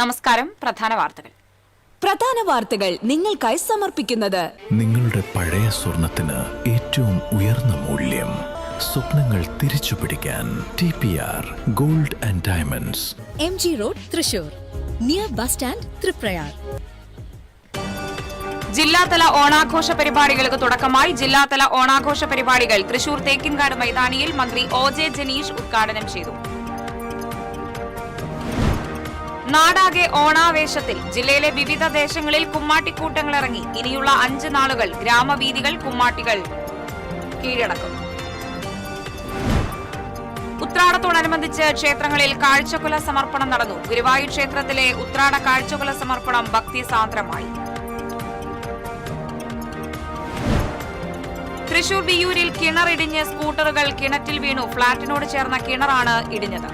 നമസ്കാരം. പ്രധാന വാർത്തകൾ നിങ്ങൾക്കായി സമർപ്പിക്കുന്നത് നിങ്ങളുടെ പഴയ സ്വർണത്തിന് ഏറ്റവും ഉയർന്ന മൂല്യം. സ്വപ്നങ്ങൾ തിരിച്ചു പിടിക്കാൻ TPR gold and diamonds, MG road, Thrissur, near bus stand, Triprayar. ജില്ലാതല ഓണാഘോഷ പരിപാടികൾക്ക് തുടക്കമായി. ജില്ലാതല ഓണാഘോഷ പരിപാടികൾ തൃശൂർ തേക്കിൻകാട് മൈതാനിയിൽ മന്ത്രി OJ ജനീഷ് ഉദ്ഘാടനം ചെയ്തു. നാടാകെ ഓണാവേശത്തിൽ. ജില്ലയിലെ വിവിധ ദേശങ്ങളിൽ കുമ്മാട്ടിക്കൂട്ടങ്ങൾ ഇറങ്ങി. ഇനിയുള്ള 5 നാളുകൾ ഗ്രാമവീഥികൾ കുമ്മാട്ടികൾ കീഴടക്കും. ഉത്രാടത്തോടനുബന്ധിച്ച് ക്ഷേത്രങ്ങളിൽ കാഴ്ചക്കുല സമർപ്പണം നടന്നു. ഗുരുവായൂർ ക്ഷേത്രത്തിലെ ഉത്രാട കാഴ്ചക്കുല സമർപ്പണം ഭക്തിസാന്ദ്രമായി. തൃശൂർ വിയ്യൂരിൽ കിണറിടിഞ്ഞ് സ്കൂട്ടറുകൾ കിണറ്റിൽ വീണു. ഫ്ളാറ്റിനോട് ചേർന്ന കിണറാണ് ഇടിഞ്ഞത്.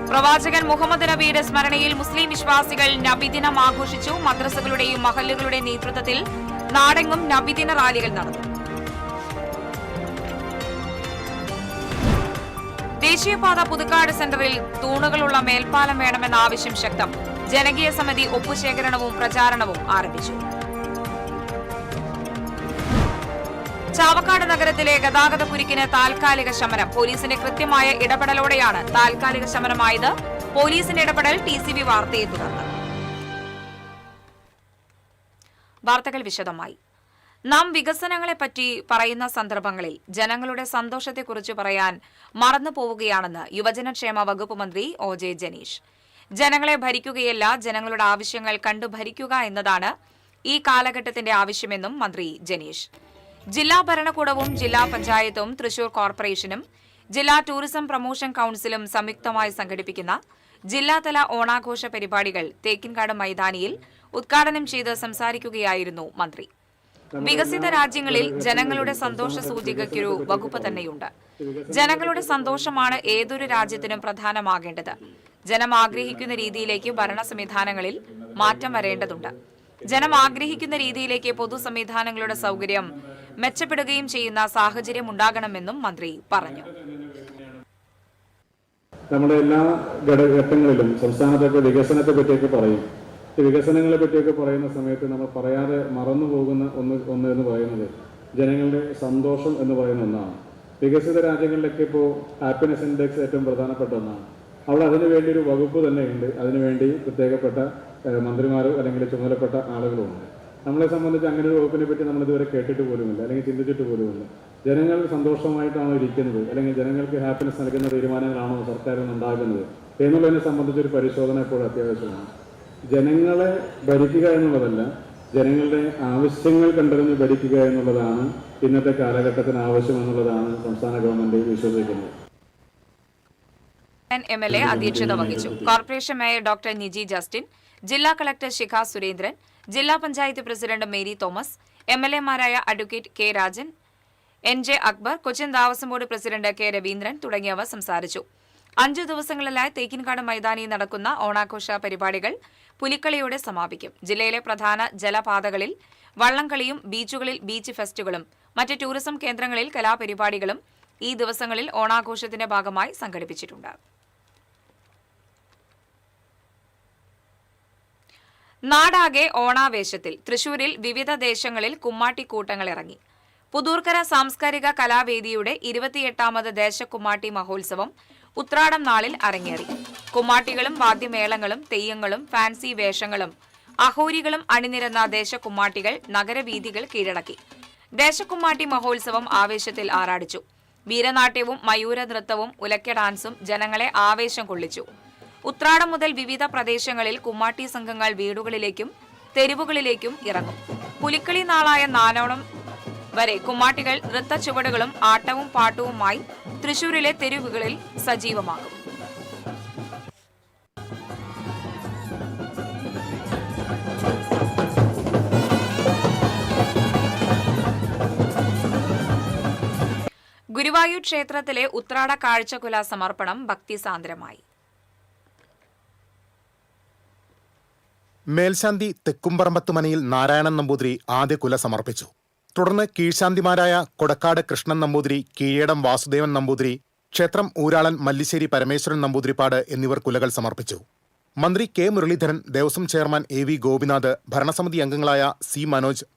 പ്രവാചകൻ മുഹമ്മദ് നബിയുടെ സ്മരണയിൽ മുസ്ലിം വിശ്വാസികൾ നബിദിനം ആഘോഷിച്ചു. മദ്രസകളുടെയും മഹല്ലുകളുടെ നേതൃത്വത്തിൽ നാടെങ്ങും നബിദിന റാലികൾ നടന്നു. ദേശീയപാത പുതുക്കാട് സെന്ററിൽ തൂണുകളുള്ള മേൽപ്പാലം വേണമെന്ന ആവശ്യം ശക്തം. ജനകീയ സമിതി ഒപ്പുശേഖരണവും പ്രചാരണവും ആരംഭിച്ചു. ചാവക്കാട് നഗരത്തിലെ ഗതാഗത കുരുക്കിന് താൽക്കാലിക ശമനം. പോലീസിന്റെ കൃത്യമായ ഇടപെടലോടെയാണ് താൽക്കാലിക ശമനമായത്. പോലീസിന്റെ ഇടപെടൽ TCV വാർത്തയെ തുടർന്ന്. വാർത്തകൾ വിശദമായി. നാം വികസനങ്ങളെപ്പറ്റി പറയുന്ന സന്ദർഭങ്ങളിൽ ജനങ്ങളുടെ സന്തോഷത്തെക്കുറിച്ച് പറയാൻ മറന്നു പോവുകയാണെന്ന് യുവജനക്ഷേമ വകുപ്പ് മന്ത്രി OJ ജനീഷ്. ജനങ്ങളെ ഭരിക്കുകയല്ല, ജനങ്ങളുടെ ആവശ്യങ്ങൾ കണ്ടു ഭരിക്കുക എന്നതാണ് ഈ കാലഘട്ടത്തിന്റെ ആവശ്യമെന്നും മന്ത്രി ജനീഷ്. ജില്ലാ ഭരണകൂടവും ജില്ലാ പഞ്ചായത്തും തൃശൂർ കോർപ്പറേഷനും ജില്ലാ ടൂറിസം പ്രൊമോഷൻ കൌൺസിലും സംയുക്തമായി സംഘടിപ്പിക്കുന്ന ജില്ലാതല ഓണാഘോഷ പരിപാടികൾ തേക്കിൻകാട് മൈതാനിയിൽ ഉദ്ഘാടനം ചെയ്ത് സംസാരിക്കുകയായിരുന്നു മന്ത്രി. വികസിത രാജ്യങ്ങളിൽ ജനങ്ങളുടെ സന്തോഷ സൂചികയ്ക്കൊരു വകുപ്പ് തന്നെയുണ്ട്. ജനങ്ങളുടെ സന്തോഷമാണ് ഏതൊരു രാജ്യത്തിനും പ്രധാനമാകേണ്ടത്. ജനം ആഗ്രഹിക്കുന്ന രീതിയിലേക്ക് ഭരണ സംവിധാനങ്ങളിൽ മാറ്റം വരേണ്ടതുണ്ട്. ജനം ആഗ്രഹിക്കുന്ന രീതിയിലേക്ക് പൊതു സംവിധാനങ്ങളുടെ സൗകര്യം മെച്ചപ്പെടുകയും ചെയ്യുന്ന സാഹചര്യം ഉണ്ടാകണമെന്നും മന്ത്രി പറഞ്ഞു. നമ്മുടെ എല്ലാ ഘട്ടങ്ങളിലും സംസ്ഥാനത്തൊക്കെ വികസനത്തെ പറ്റിയൊക്കെ പറയും. ഈ വികസനങ്ങളെ പറ്റിയൊക്കെ പറയുന്ന സമയത്ത് നമ്മൾ പറയാതെ മറന്നു പോകുന്ന ഒന്ന് എന്ന് പറയുന്നത് ജനങ്ങളുടെ സന്തോഷം എന്ന് പറയുന്ന ഒന്നാണ്. വികസിത രാജ്യങ്ങളിലൊക്കെ ഇപ്പോൾ ഹാപ്പിനെസ് ഇൻഡെക്സ് ഏറ്റവും പ്രധാനപ്പെട്ട ഒന്നാണ്. അവിടെ അതിനുവേണ്ടി ഒരു വകുപ്പ് തന്നെയുണ്ട്. അതിനുവേണ്ടി പ്രത്യേകപ്പെട്ട മന്ത്രിമാരോ അല്ലെങ്കിൽ ചുമതലപ്പെട്ട ആളുകളുമുണ്ട്. നമ്മളെ സംബന്ധിച്ച് അങ്ങനെ ഒരു വകുപ്പിനെ പറ്റി നമ്മൾ ഇതുവരെ കേട്ടിട്ട് പോലുമില്ല, അല്ലെങ്കിൽ ചിന്തിച്ചിട്ട് പോലുമില്ല. ജനങ്ങൾ സന്തോഷമായിട്ടാണോ ഇരിക്കുന്നത്, അല്ലെങ്കിൽ ജനങ്ങൾക്ക് ഹാപ്പിനെസ് നൽകുന്ന തീരുമാനങ്ങളാണോ സർക്കാരിൽ നിന്നുണ്ടാകുന്നത് എന്നുള്ളതിനെ സംബന്ധിച്ചൊരു പരിശോധന എപ്പോഴും അത്യാവശ്യമാണ്. ജനങ്ങളെ ഭരിക്കുക എന്നുള്ളതല്ല, ജനങ്ങളുടെ ആവശ്യങ്ങൾ കണ്ടറിഞ്ഞ് ഭരിക്കുക എന്നുള്ളതാണ് ഇന്നത്തെ കാലഘട്ടത്തിന് ആവശ്യമെന്നുള്ളതാണ് സംസ്ഥാന ഗവൺമെന്റ് വിശ്വസിക്കുന്നത്. MLA അധ്യക്ഷത വഹിച്ചു. Corporation mayor doctor Niji Justin, ജില്ലാ കളക്ടർ ശിഖ സുരേന്ദ്രൻ, ജില്ലാ panchayat president Mary Thomas, MLA മാരായ advocate K Rajan, NJ Akbar, Cochin Devaswom board president K Raveendran തുടങ്ങിയവർ സംസാരിച്ചു. 5 ദിവസങ്ങളിലായി തേക്കിൻകാട് മൈതാനിയിൽ നടക്കുന്ന ഓണാഘോഷ പരിപാടികൾ പുലിക്കളിയോടെ സമാപിക്കും. ജില്ലയിലെ പ്രധാന ജലപാതകളിൽ വള്ളംകളിയും ബീച്ചുകളിൽ ബീച്ച് ഫെസ്റ്റുകളും മറ്റ് ടൂറിസം കേന്ദ്രങ്ങളിൽ കലാപരിപാടികളും ഈ ദിവസങ്ങളിൽ ഓണാഘോഷത്തിന്റെ ഭാഗമായി സംഘടിപ്പിച്ചിട്ടുണ്ട്. നാടാകെ ഓണാവേശത്തിൽ. തൃശൂരിൽ വിവിധ ദേശങ്ങളിൽ കുമ്മാട്ടിക്കൂട്ടങ്ങൾ ഇറങ്ങി. പുതൂർക്കര സാംസ്കാരിക കലാവേദിയുടെ 28ാമത് ദേശക്കുമ്മാട്ടി മഹോത്സവം ഉത്രാടം നാളിൽ അരങ്ങേറി. കുമ്മാട്ടികളും വാദ്യമേളങ്ങളും തെയ്യങ്ങളും ഫാൻസി വേഷങ്ങളും അഹോരികളും അണിനിരന്ന ദേശക്കുമ്മാട്ടികൾ നഗരവീഥികൾ കീഴടക്കി. ദേശക്കുമ്മാട്ടി മഹോത്സവം ആവേശത്തിൽ ആറാടിച്ചു. വീരനാട്യവും മയൂര നൃത്തവും ഉലക്ക ഡാൻസും ജനങ്ങളെ ആവേശം കൊള്ളിച്ചു. ഉത്രാടം മുതൽ വിവിധ പ്രദേശങ്ങളിൽ കുമ്മാട്ടി സംഘങ്ങൾ വീടുകളിലേക്കും തെരുവുകളിലേക്കും ഇറങ്ങും. പുലിക്കളി നാളായ നാനോണം വരെ കുമ്മാട്ടികൾ നൃത്ത ചുവടുകളും ആട്ടവും പാട്ടവുമായി തൃശൂരിലെ തെരുവുകളിൽ സജീവമാകും. ഗുരുവായൂർ ക്ഷേത്രത്തിലെ ഉത്രാട കാഴ്ചക്കുല സമർപ്പണം ഭക്തിസാന്ദ്രമായി. മേൽശാന്തി തെക്കുംപറമ്പത്ത് മനയിൽ നാരായണൻ നമ്പൂതിരി ആദ്യ കുല സമർപ്പിച്ചു. തുടർന്ന് കീഴ്ശാന്തിമാരായ കൊടക്കാട് കൃഷ്ണൻ നമ്പൂതിരി, കീഴേടം വാസുദേവൻ നമ്പൂതിരി, ക്ഷേത്രം ഊരാളൻ മല്ലിശ്ശേരി പരമേശ്വരൻ നമ്പൂതിരിപ്പാട് എന്നിവർ കുലകൾ സമർപ്പിച്ചു. മന്ത്രി K Muraleedharan, Devaswom chairman AV Gopinath, ഭരണസമിതി അംഗങ്ങളായ C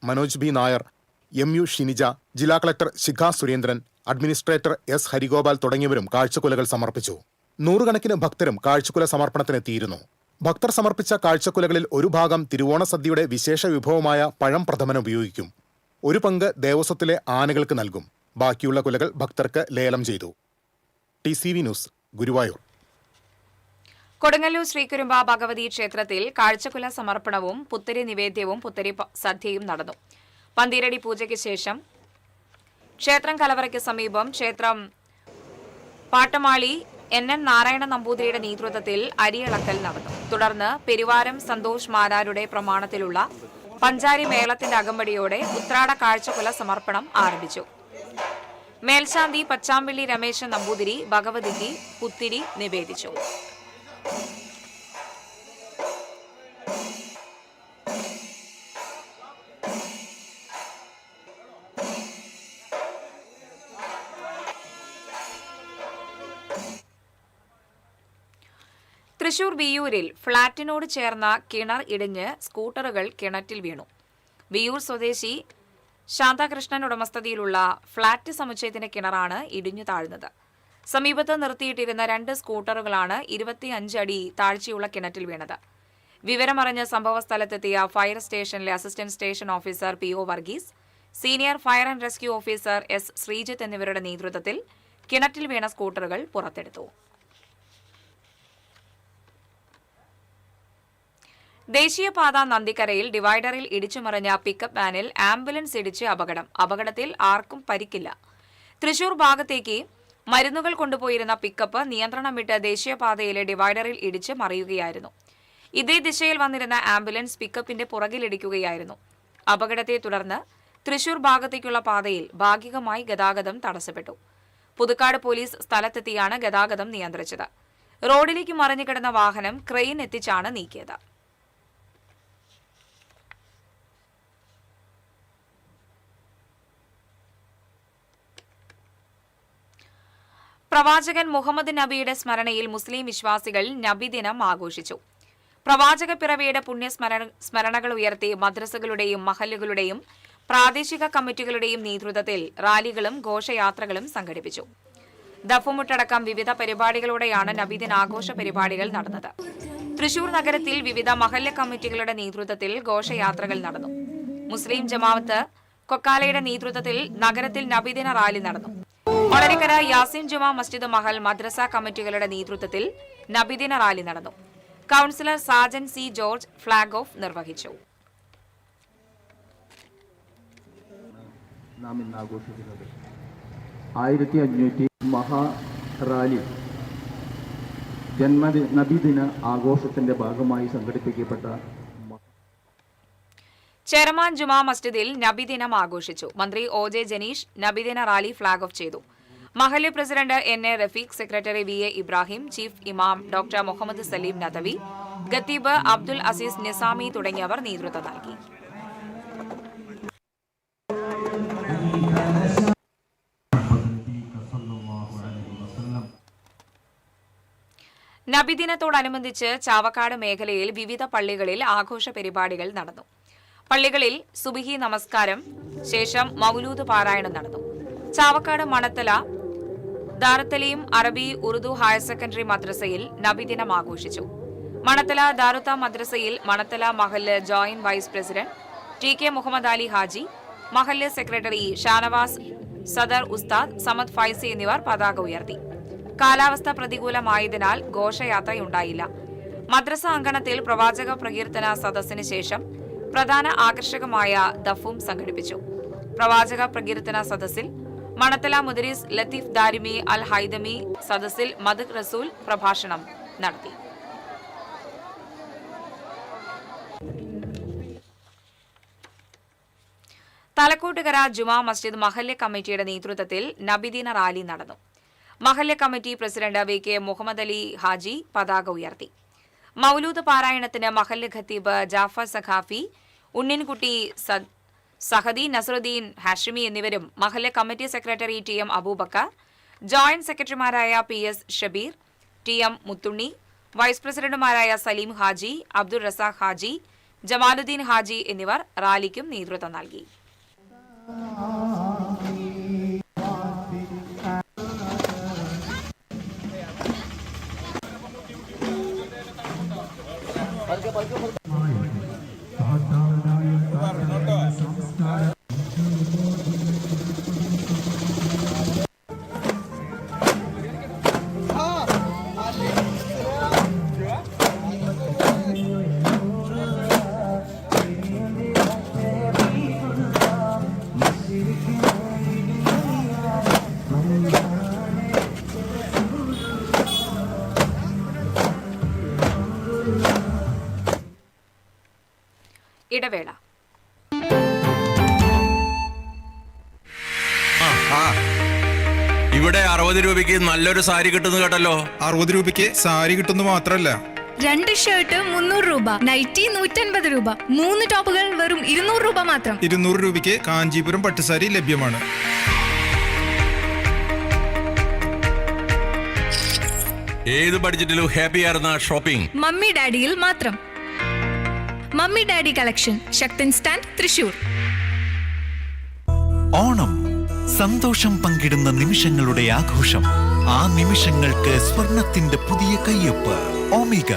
Manoj B Nair, MU Shinija, ജില്ലാ collector Shikha Surendran, administrator S Harigopal തുടങ്ങിയവരും കാഴ്ചക്കുലകൾ സമർപ്പിച്ചു. നൂറുകണക്കിന് ഭക്തരും കാഴ്ചക്കുല സമർപ്പണത്തിനെത്തിയിരുന്നു. ഭക്തർ സമർപ്പിച്ച കാഴ്ചക്കുലകളിൽ ഒരു ഭാഗം തിരുവോണ സദ്യയുടെ വിശേഷ വിഭവമായ പഴം പ്രഥമന് ഉപയോഗിക്കും. ഒരു പങ്ക് ദേവസ്വത്തിലെ ആനകൾക്ക് നൽകും. ബാക്കിയുള്ള കുലകൾ ഭക്തർക്ക് ലേലം ചെയ്തു. TCV news, Guruvayur. കൊടുങ്ങല്ലൂർ ശ്രീകുരുമ്പ ഭഗവതി ക്ഷേത്രത്തിൽ കാഴ്ചക്കുല സമർപ്പണവും പുത്തരി നിവേദ്യവും പുത്തരി സദ്യയും നടന്നു. പന്തീരടി പൂജയ്ക്ക് ശേഷം ക്ഷേത്രം കലവറയ്ക്ക് സമീപം ക്ഷേത്രം പാട്ടമാളി NN നാരായണ നമ്പൂതിരിയുടെ നേതൃത്വത്തിൽ അരിയളക്കൽ നടന്നു. തുടർന്ന് പെരുവാരം സന്തോഷ് മാരാരുടെ പ്രമാണത്തിലുള്ള പഞ്ചാരി മേളത്തിന്റെ അകമ്പടിയോടെ ഉത്രാട കാഴ്ചക്കുല സമർപ്പണം ആരംഭിച്ചു. മേൽശാന്തി പച്ചാമ്പിള്ളി രമേശൻ നമ്പൂതിരി ഭഗവതിക്ക് പുത്തിരി നിവേദിച്ചു. തൃശൂർ വിയൂരിൽ ഫ്ളാറ്റിനോട് ചേർന്ന കിണർ ഇടിഞ്ഞ് സ്കൂട്ടറുകൾ കിണറ്റിൽ വീണു. വിയൂർ സ്വദേശി ശാന്താകൃഷ്ണൻ ഉടമസ്ഥതയിലുള്ള ഫ്ളാറ്റ് സമുച്ചയത്തിന്റെ കിണറാണ് ഇടിഞ്ഞു താഴ്ന്നത്. സമീപത്ത് നിർത്തിയിട്ടിരുന്ന 2 സ്കൂട്ടറുകളാണ് 25 അടി താഴ്ചയുള്ള കിണറ്റിൽ വീണത്. വിവരമറിഞ്ഞ് സംഭവസ്ഥലത്തെത്തിയ ഫയർ സ്റ്റേഷനിലെ assistant station officer PO Varghese, senior fire and rescue officer S Sreejith എന്നിവരുടെ നേതൃത്വത്തിൽ കിണറ്റിൽ വീണ സ്കൂട്ടറുകൾ പുറത്തെടുത്തു. ദേശീയപാത നന്ദിക്കരയിൽ ഡിവൈഡറിൽ ഇടിച്ചുമറിഞ്ഞ പിക്കപ്പ് വാനിൽ ആംബുലൻസ് ഇടിച്ച് അപകടത്തിൽ ആർക്കും പരിക്കില്ല. തൃശൂർ ഭാഗത്തേക്ക് മരുന്നുകൾ കൊണ്ടുപോയിരുന്ന പിക്കപ്പ് നിയന്ത്രണം വിട്ട് ദേശീയപാതയിലെ ഡിവൈഡറിൽ ഇടിച്ച് മറിയുകയായിരുന്നു. ഇതേ ദിശയിൽ വന്നിരുന്ന ആംബുലൻസ് പിക്കപ്പിന്റെ പുറകിലിടിക്കുകയായിരുന്നു. അപകടത്തെ തുടർന്ന് തൃശൂർ ഭാഗത്തേക്കുള്ള പാതയിൽ ഭാഗികമായി ഗതാഗതം തടസ്സപ്പെട്ടു. പുതുക്കാട് പോലീസ് സ്ഥലത്തെത്തിയാണ് ഗതാഗതം നിയന്ത്രിച്ചത്. റോഡിലേക്ക് മറിഞ്ഞുകിടന്ന വാഹനം ക്രെയിൻ എത്തിച്ചാണ് നീക്കിയത്. പ്രവാചകൻ മുഹമ്മദ് നബിയുടെ സ്മരണയിൽ മുസ്ലിം വിശ്വാസികൾ നബിദിനം ആഘോഷിച്ചു. പ്രവാചക പിറവിയുടെ പുണ്യസ്മരണകൾ ഉയർത്തി മദ്രസകളുടെയും മഹല്ലുകളുടെയും പ്രാദേശിക കമ്മിറ്റികളുടെയും നേതൃത്വത്തിൽ റാലികളും ഘോഷയാത്രകളും സംഘടിപ്പിച്ചു. ദഫുമുട്ടടക്കം വിവിധ പരിപാടികളോടെയാണ് നബിദിനാഘോഷ പരിപാടികൾ നടന്നത്. തൃശൂർ നഗരത്തിൽ വിവിധ മഹല്ല് കമ്മിറ്റികളുടെ നേതൃത്വത്തിൽ ഘോഷയാത്രകൾ നടന്നു. മുസ്ലിം ജമാഅത്ത് കൊക്കാലയുടെ നേതൃത്വത്തിൽ നഗരത്തിൽ നബിദിന റാലി നടന്നു. ഒളരിക്കര യാസിൻ ജുമാ മസ്ജിദ് മഹൽ മദ്രസ കമ്മിറ്റികളുടെ നേതൃത്വത്തിൽ നബിദിന റാലി നടന്നു. Councillor Sajan C George flag off നിർവഹിച്ചു. നാം ഇന്ന് ആഘോഷിക്കുന്നത് 1500 മഹാ റാലി നബിദിന ആഘോഷത്തിന്റെ ഭാഗമായി സംഘടിപ്പിക്കപ്പെട്ട ചെയർമാൻ ജുമാ മസ്ജിദിൽ നബിദിനം ആഘോഷിച്ചു. മന്ത്രി OJ Janeesh Nabidina rally flag off ചെയ്തു. മഹല്ല് president NA Rafeeq, secretary VA Ibrahim, chief ഇമാം ഡോക്ടർ മുഹമ്മദ് സലീം നദവി, ഖത്തീബ് അബ്ദുൽ അസീസ് നിസാമി തുടങ്ങിയവർ നേതൃത്വം നൽകി. നബിദിനത്തോടനുബന്ധിച്ച് ചാവക്കാട് മേഖലയിൽ വിവിധ പള്ളികളിൽ ആഘോഷ പരിപാടികൾ നടന്നു. പള്ളികളിൽ സുബിഹി നമസ്കാരം ശേഷം മൗലൂദ് പാരായണം നടന്നു. ചാവക്കാട് മണത്തല ദാറുത്തലീം അറബി ഉറുദു ഹയർ സെക്കൻഡറി മദ്രസയിൽ നബിദിനം ആഘോഷിച്ചു. മണത്തല ദാറുത്ത മദ്രസയിൽ മണത്തല മഹല്ല് joint vice president TK Muhammad Ali Haji, മഹല്ല് സെക്രട്ടറി ഷാനവാസ്, സദർ ഉസ്താദ് സമദ് ഫൈസി എന്നിവർ പതാക ഉയർത്തി. കാലാവസ്ഥ പ്രതികൂലമായതിനാൽ ഘോഷയാത്രയുണ്ടായില്ല. മദ്രസ അങ്കണത്തിൽ പ്രവാചക പ്രകീർത്തന സദസ്സിന് ശേഷം പ്രധാന ആകർഷകമായ ദഫും സംഘടിപ്പിച്ചു. പ്രവാചക പ്രകീർത്തന സദസ്സിൽ മണത്തല മുദരിസ് ലത്തീഫ് ദാരിമി അൽ ഹൈദമി സദസ്സിൽ മദ് റസൂൽ പ്രഭാഷണം നടത്തി. തലക്കോട്ടുകര ജുമാ മസ്ജിദ് മഹല്ല് കമ്മിറ്റിയുടെ നേതൃത്വത്തിൽ നബിദിന റാലി നടന്നു. മഹല്ല് committee president VK Muhammad Ali Haji പതാക ഉയർത്തി. മൗലൂദ് പാരായണത്തിന് മഹല്ല് ഖത്തീബ് ജാഫർ സഖാഫി, ഉണ്ണിൻകുട്ടി സഹദി നസറുദ്ദീൻ ഹാഷിമി എന്നിവരും മഹല്ല committee secretary TM Aboobacker, joint സെക്രട്ടറിമാരായ PS Shabeer, TM Muthunni, vice പ്രസിഡന്റുമാരായ സലീം ഹാജി, അബ്ദുൾ റസാഖ് ഹാജി, ജമാലുദ്ദീൻ ഹാജി എന്നിവർ റാലിക്കും നേതൃത്വം നൽകി. ഇടവേള. ഇവിടെ 60 രൂപയ്ക്ക് നല്ലൊരു സാരി കിട്ടുന്നു കേട്ടല്ലോ. 60 രൂപയ്ക്ക് സാരി കിട്ടുന്നു മാത്രല്ല, 2 ഷർട്ട് 300 രൂപ, നൈറ്റി 150 രൂപ, 3 ടോപ്പുകൾ വെറും 200 രൂപ മാത്രം. 200 രൂപയ്ക്ക് കാഞ്ചീപുരം പട്ടുസാരി ലഭ്യമാണ്. ഏത് ബഡ്ജറ്റിലും ഹാപ്പി ആയിരുന്ന ഷോപ്പിംഗ് മമ്മി ഡാഡിയിൽ മാത്രം. Mummy daddy collection, Sakthan stand, Thrissur. Onam സന്തോഷം പങ്കിടുന്ന നിമിഷങ്ങളുടെ ആഘോഷം. ആ നിമിഷങ്ങൾക്ക് സ്വർണത്തിന്റെ പുതിയ കയ്യൊപ്പ്. Omega,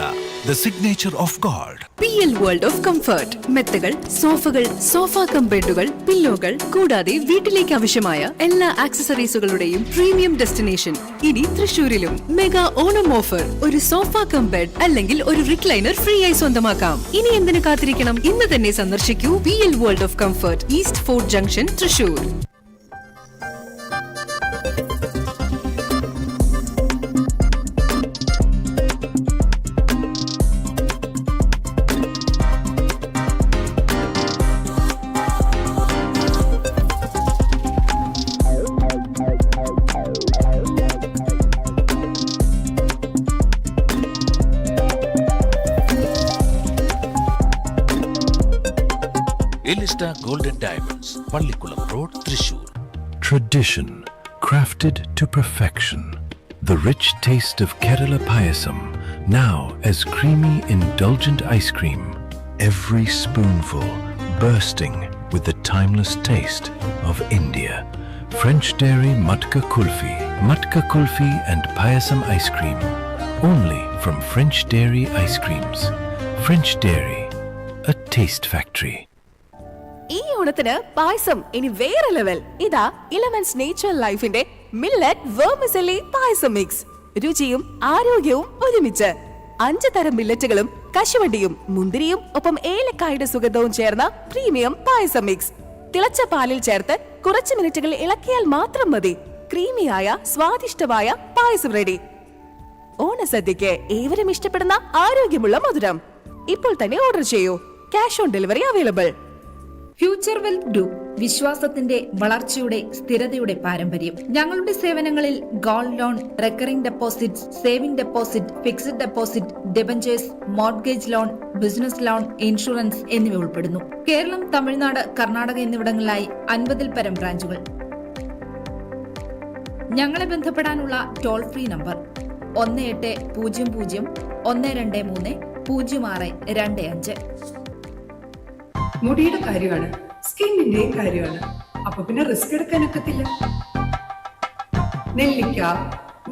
the signature of God. PL World of Comfort. മെത്തകൾ, സോഫകൾ, സോഫ കം ബെഡുകൾ, പില്ലോകൾ കൂടാതെ വീട്ടിലേക്ക് ആവശ്യമായ എല്ലാ ആക്സസറീസുകളുടെയും പ്രീമിയം ഡെസ്റ്റിനേഷൻ ഇനി തൃശൂരിലും. Mega Onam offer. ഒരു സോഫ കം ബെഡ് അല്ലെങ്കിൽ ഒരു റിക്ലൈനർ ഫ്രീ ആയി സ്വന്തമാക്കാം. ഇനി എന്തിനു കാത്തിരിക്കണം? ഇന്ന് തന്നെ സന്ദർശിക്കൂ PL World of Comfort, east fort junction, Thrissur. Elista Golden Diamonds, Pallikulam Road, Thrissur. Tradition crafted to perfection. The rich taste of Kerala Payasam, now as creamy, indulgent ice cream. Every spoonful bursting with the timeless taste of India. French Dairy Matka Kulfi and Payasam ice cream. Only from French Dairy Ice Creams. French Dairy, a taste factory. ഈ ഓണത്തിന് പായസം ഇനി വേറെ level. ഇതാ ഇലമൻസ് natural ലൈഫിന്റെ millet vermicelli പായസം mix. രുചിയും ആരോഗ്യവും ഒരുമിച്ച് 5 തരം മില്ലറ്റുകളും കശുവണ്ടിയും മുന്തിരിയും ഒപ്പം ഏലക്കായുടെ സുഗന്ധവും ചേർന്ന പ്രീമിയം പായസം മിക്സ്. തിളച്ച പാലിൽ ചേർത്ത് കുറച്ച് മിനിറ്റുകൾ ഇളക്കിയാൽ മാത്രം മതി. ക്രീമിയായ സ്വാദിഷ്ടമായ പായസം റെഡി. ഓണസദ്യക്ക് ഏവരും ഇഷ്ടപ്പെടുന്ന ആരോഗ്യമുള്ള മധുരം. ഇപ്പോൾ തന്നെ ഓർഡർ ചെയ്യൂ. Cash on delivery available. Future wealth group, വിശ്വാസത്തിന്റെ വളർച്ചയുടെ സ്ഥിരതയുടെ പാരമ്പര്യം. ഞങ്ങളുടെ സേവനങ്ങളിൽ gold loan, recurring deposit, saving deposit, fixed deposit, debentures, mortgage loan, business loan, insurance എന്നിവ ഉൾപ്പെടുന്നു. കേരളം, തമിഴ്നാട്, കർണാടക എന്നിവിടങ്ങളിലായി 50-ൽ പരം ബ്രാഞ്ചുകൾ. ഞങ്ങളെ ബന്ധപ്പെടാനുള്ള ടോൾ ഫ്രീ നമ്പർ 1800-123-0625. മുടിയുടെ കാര്യമാണ്, സ്കിന്നിന്റെയും കാര്യമാണ്. അപ്പൊ പിന്നെ റിസ്ക് എടുക്കാനൊക്കത്തില്ല. നെല്ലിക്ക,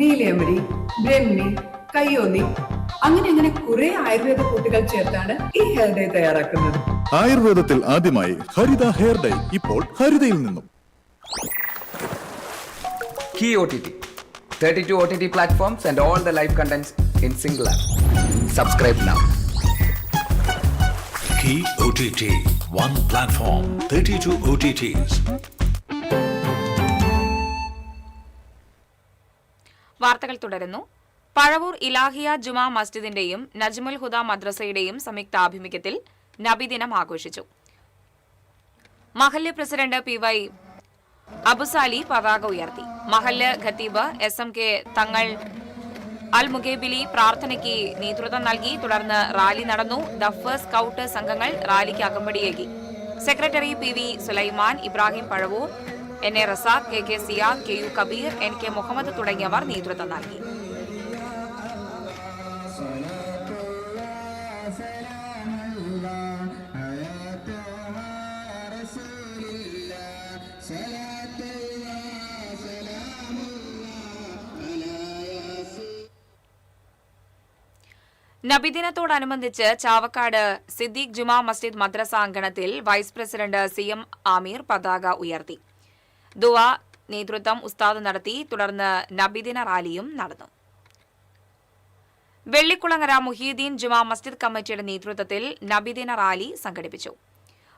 നീലയമരി, ബ്രഹ്മി, കയ്യോന്നി, അങ്ങനെ കുറെ ആയുർവേദ കൂട്ടുകൾ ചേർത്താണ് ഈ ഹെയർ ഡേ തയ്യാറാക്കുന്നത്. ആയുർവേദത്തിൽ ആദ്യമായി ഹരിത ഹെയർ ഡേ ഇപ്പോൾ ഹരിതയിൽ നിന്നും. Key OTT, 32 OTT platforms and all the live contents in single app. Subscribe now. Key OTT, one platform, 32 OTTs. വാർത്തകൾ തുടരുന്നു. പഴവൂർ ഇലാഹിയ ജുമാ മസ്ജിദിന്റെയും നജ്മുൽ ഹുദ മദ്രസയുടെയും സംയുക്താഭിമുഖ്യത്തിൽ നബിദിനം ആഘോഷിച്ചു. മഹല്ല് പ്രസിഡന്റ് PY അബുസാലി പതാക ഉയർത്തി. മഹല്ല് ഖത്തീബ് SMK തങ്ങൾ അൽ മുഗേബിലി പ്രാർത്ഥനയ്ക്ക് നേതൃത്വം നൽകി. തുടർന്ന് റാലി നടന്നു. ദഫ്, സ്കൌട്ട് സംഘങ്ങൾ റാലിക്ക് അകമ്പടിയേകി. Secretary P V Sulaiman, Ibrahim Pazhavoor, N A Razak, K K Siyad, K U Kabeer, N K Muhammad തുടങ്ങിയവർ നേതൃത്വം നൽകി. നബിദിനത്തോടനുബന്ധിച്ച് ചാവക്കാട് സിദ്ദീഖ് ജുമാ മസ്ജിദ് മദ്രസ അങ്കണത്തിൽ വൈസ് പ്രസിഡന്റ് CM ആമീർ പതാക ഉയർത്തി. ദുആ നേതൃത്വം ഉസ്താദ് നടത്തി. തുടർന്ന് നബിദിന റാലിയും നടന്നു. വെള്ളിക്കുളങ്ങര മുഹീദ്ദീൻ ജുമാ മസ്ജിദ് കമ്മിറ്റിയുടെ നേതൃത്വത്തിൽ നബിദിന റാലി സംഘടിപ്പിച്ചു.